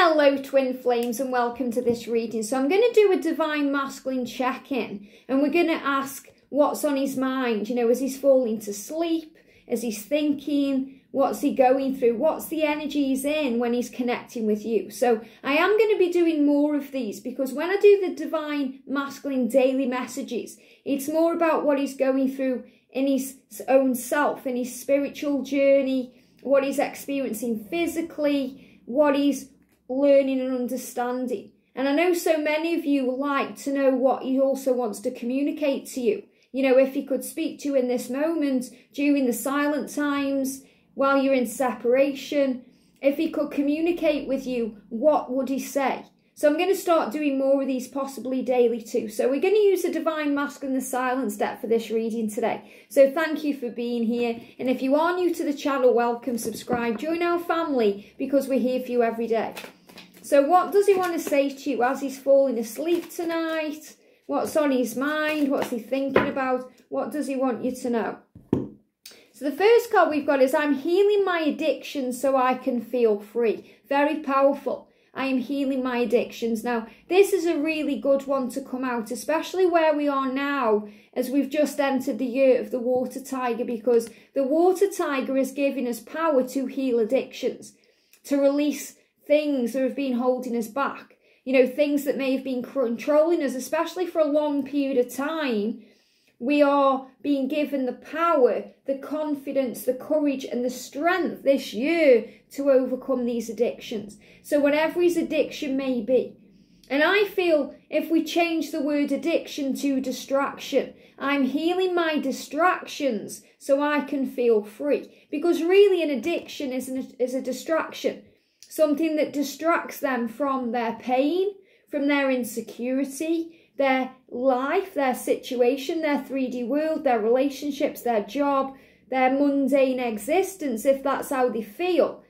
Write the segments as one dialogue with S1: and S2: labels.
S1: Hello twin flames and welcome to this reading. So I'm going to do a divine masculine check-in and we're going to ask what's on his mind. You know, as he's falling to sleep, as he's thinking, what's he going through, what's the energy he's in when he's connecting with you. So I am going to be doing more of these because when I do the divine masculine daily messages, it's more about what he's going through in his own self, in his spiritual journey, what he's experiencing physically, what he's learning and understanding. And I know so many of you like to know what he also wants to communicate to you. You know, if he could speak to you in this moment, during the silent times, while you're in separation, if he could communicate with you, what would he say? So I'm going to start doing more of these possibly daily too. So we're going to use the Divine Masculine, the Silence deck for this reading today. So thank you for being here. And if you are new to the channel, welcome, subscribe, join our family because we're here for you every day. So what does he want to say to you as he's falling asleep tonight? What's on his mind? What's he thinking about? What does he want you to know? So the first card we've got is I'm healing my addiction so I can feel free. Very powerful. I am healing my addictions. Now, this is a really good one to come out, especially where we are now as we've just entered the year of the water tiger, because the water tiger is giving us power to heal addictions, to release things that have been holding us back. You know, things that may have been controlling us, especially for a long period of time. We are being given the power, the confidence, the courage and the strength this year to overcome these addictions. So whatever his addiction may be. And I feel if we change the word addiction to distraction, I'm healing my distractions so I can feel free. Because really an addiction is a distraction. Something that distracts them from their pain, from their insecurity, their life, their situation, their 3D world, their relationships, their job, their mundane existence, if that's how they feel.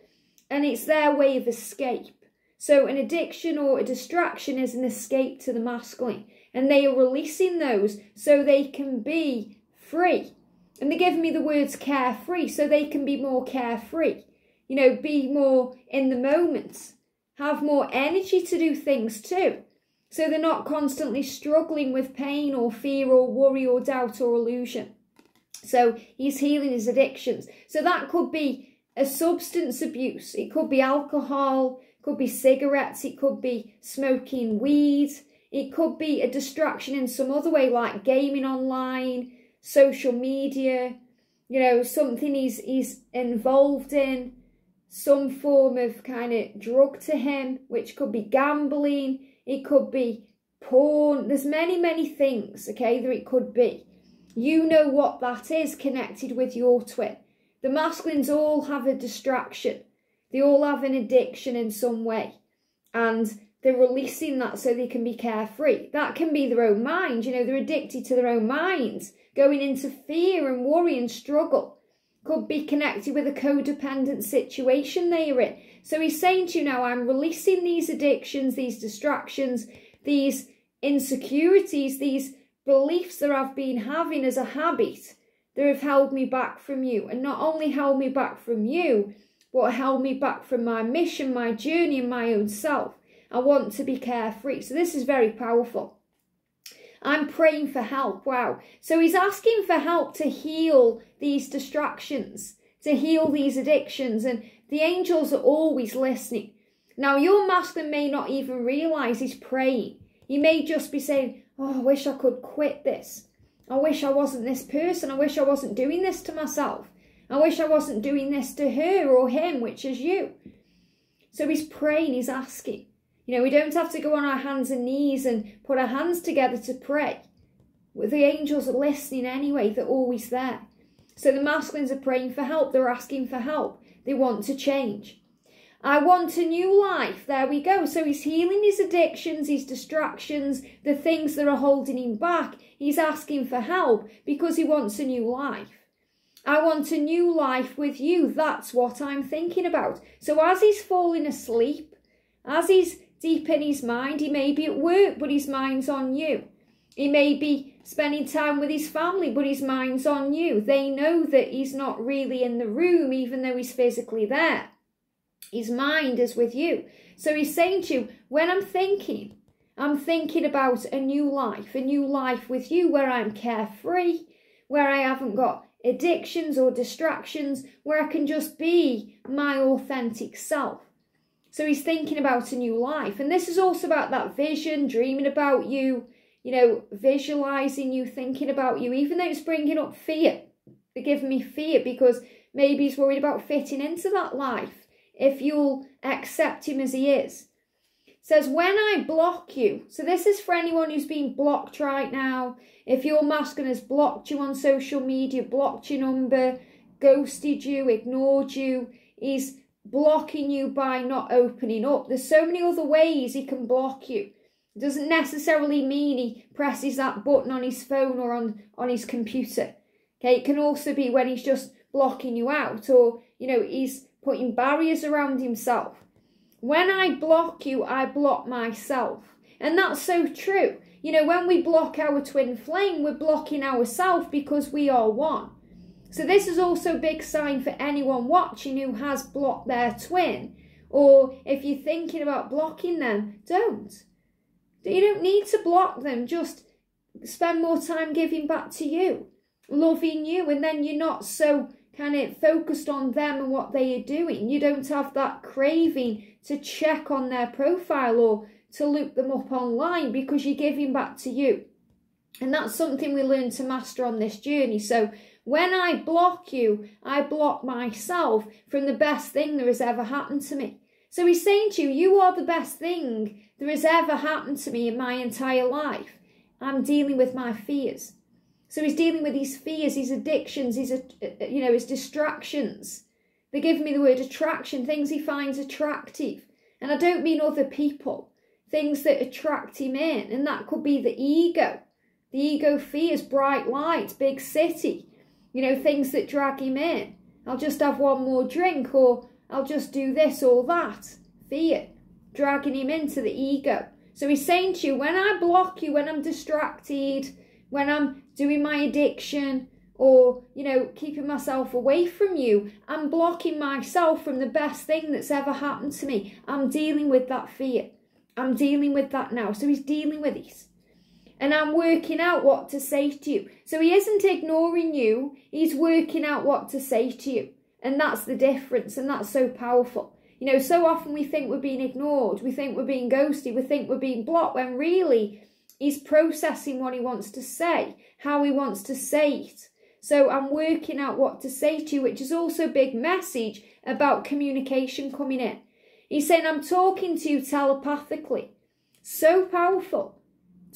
S1: And it's their way of escape. So an addiction or a distraction is an escape to the masculine. And they are releasing those so they can be free. And they're giving me the words carefree, so they can be more carefree. You know, be more in the moment. Have more energy to do things too. So they're not constantly struggling with pain or fear or worry or doubt or illusion. So he's healing his addictions. So that could be a substance abuse. It could be alcohol. It could be cigarettes. It could be smoking weed. It could be a distraction in some other way like gaming online, social media. You know, something he's involved in. Some form of kind of drug to him, which could be gambling. It could be porn. There's many, many things, okay, that it could be. You know what that is connected with your twin. The masculines all have a distraction. They all have an addiction in some way. And they're releasing that so they can be carefree. That can be their own mind. You know, they're addicted to their own minds. Going into fear and worry and struggle. Could be connected with a codependent situation they are in. So he's saying to you now, I'm releasing these addictions, these distractions, these insecurities, these beliefs that I've been having as a habit that have held me back from you. And not only held me back from you, but held me back from my mission, my journey and my own self. I want to be carefree. So this is very powerful. I'm praying for help. Wow. So he's asking for help to heal these distractions, to heal these addictions. And the angels are always listening. Now, your masculine may not even realise he's praying. He may just be saying, oh, I wish I could quit this. I wish I wasn't this person. I wish I wasn't doing this to myself. I wish I wasn't doing this to her or him, which is you. So he's praying, he's asking. You know, we don't have to go on our hands and knees and put our hands together to pray. The angels are listening anyway. They're always there. So the masculines are praying for help. They're asking for help. They want to change. I want a new life. There we go. So he's healing his addictions, his distractions, the things that are holding him back. He's asking for help because he wants a new life. I want a new life with you. That's what I'm thinking about. So as he's falling asleep, as he's deep in his mind, he may be at work, but his mind's on you. He may be spending time with his family, but his mind's on you. They know that he's not really in the room, even though he's physically there. His mind is with you. So he's saying to you, when I'm thinking about a new life with you, where I'm carefree, where I haven't got addictions or distractions, where I can just be my authentic self. So he's thinking about a new life. And this is also about that vision, dreaming about you, visualizing you, thinking about you, even though it's bringing up fear. They're giving me fear because maybe he's worried about fitting into that life. If you'll accept him as he is. It says, when I block you, so this is for anyone who's been blocked right now. If your masculine has blocked you on social media, blocked your number, ghosted you, ignored you, he's blocking you by not opening up. There's so many other ways he can block you. It doesn't necessarily mean he presses that button on his phone or on his computer. Okay, it can also be when he's just blocking you out, or, he's putting barriers around himself. When I block you, I block myself. And that's so true. When we block our twin flame, we're blocking ourselves because we are one. So this is also a big sign for anyone watching who has blocked their twin. Or if you're thinking about blocking them, don't. You don't need to block them. Just spend more time giving back to you, loving you, and then you're not so kind of focused on them and what they are doing. You don't have that craving to check on their profile or to look them up online because you're giving back to you. And that's something we learn to master on this journey. So when I block you, I block myself from the best thing that has ever happened to me. So he's saying to you, you are the best thing that has ever happened to me in my entire life. I'm dealing with my fears. So he's dealing with his fears, his addictions, his distractions. They're giving me the word attraction, things he finds attractive. And I don't mean other people, things that attract him in. And that could be the ego. The ego fears bright lights, big city, things that drag him in. I'll just have one more drink, or I'll just do this or that. Fear, dragging him into the ego. So he's saying to you, when I block you, when I'm distracted, when I'm doing my addiction, or, keeping myself away from you, I'm blocking myself from the best thing that's ever happened to me. I'm dealing with that fear. I'm dealing with that now. So he's dealing with it. And I'm working out what to say to you. So he isn't ignoring you. He's working out what to say to you. And that's the difference. And that's so powerful. So often we think we're being ignored. We think we're being ghosted. We think we're being blocked, when really he's processing what he wants to say, how he wants to say it. So I'm working out what to say to you, which is also a big message about communication coming in. He's saying, I'm talking to you telepathically. So powerful.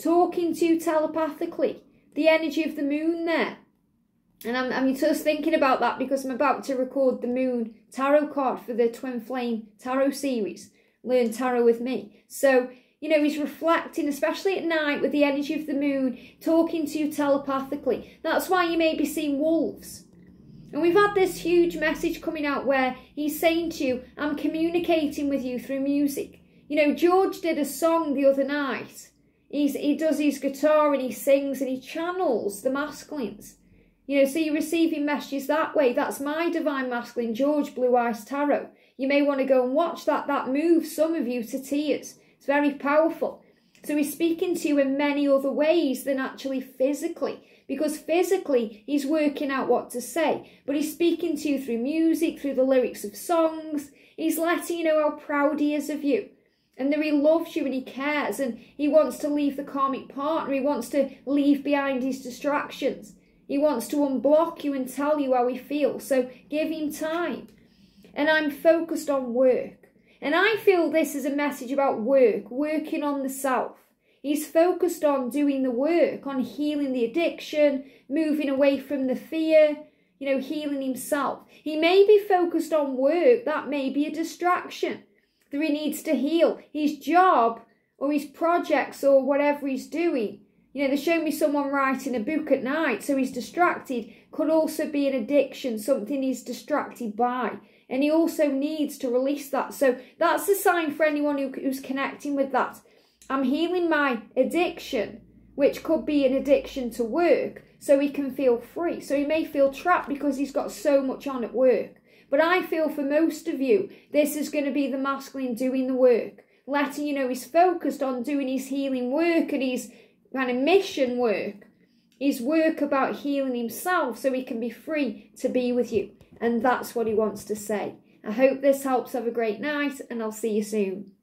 S1: Talking to you telepathically. The energy of the moon there. And I'm just thinking about that because I'm about to record the moon tarot card for the Twin Flame Tarot series. Learn Tarot with me. So, he's reflecting, especially at night with the energy of the moon, talking to you telepathically. That's why you may be seeing wolves. And we've had this huge message coming out where he's saying to you, I'm communicating with you through music. George did a song the other night. He does his guitar and he sings and he channels the masculines. So you're receiving messages that way. That's my divine masculine, George Blue Eyes Tarot. You may want to go and watch that. That moves some of you to tears. It's very powerful. So he's speaking to you in many other ways than actually physically. Because physically, he's working out what to say. But he's speaking to you through music, through the lyrics of songs. He's letting you know how proud he is of you. And that he loves you and he cares. And he wants to leave the karmic partner. He wants to leave behind his distractions. He wants to unblock you and tell you how he feels. So give him time. And I'm focused on work. And I feel this is a message about work, working on the self. He's focused on doing the work, on healing the addiction, moving away from the fear, healing himself. He may be focused on work. That may be a distraction that he needs to heal. His job or his projects or whatever he's doing. They show me someone writing a book at night, so he's distracted. Could also be an addiction, something he's distracted by. And he also needs to release that. So that's a sign for anyone who's connecting with that. I'm healing my addiction, which could be an addiction to work, so he can feel free. So he may feel trapped because he's got so much on at work. But I feel for most of you, this is going to be the masculine doing the work, letting you know he's focused on doing his healing work and his kind of mission work, his work about healing himself so he can be free to be with you. And that's what he wants to say. I hope this helps. Have a great night, and I'll see you soon.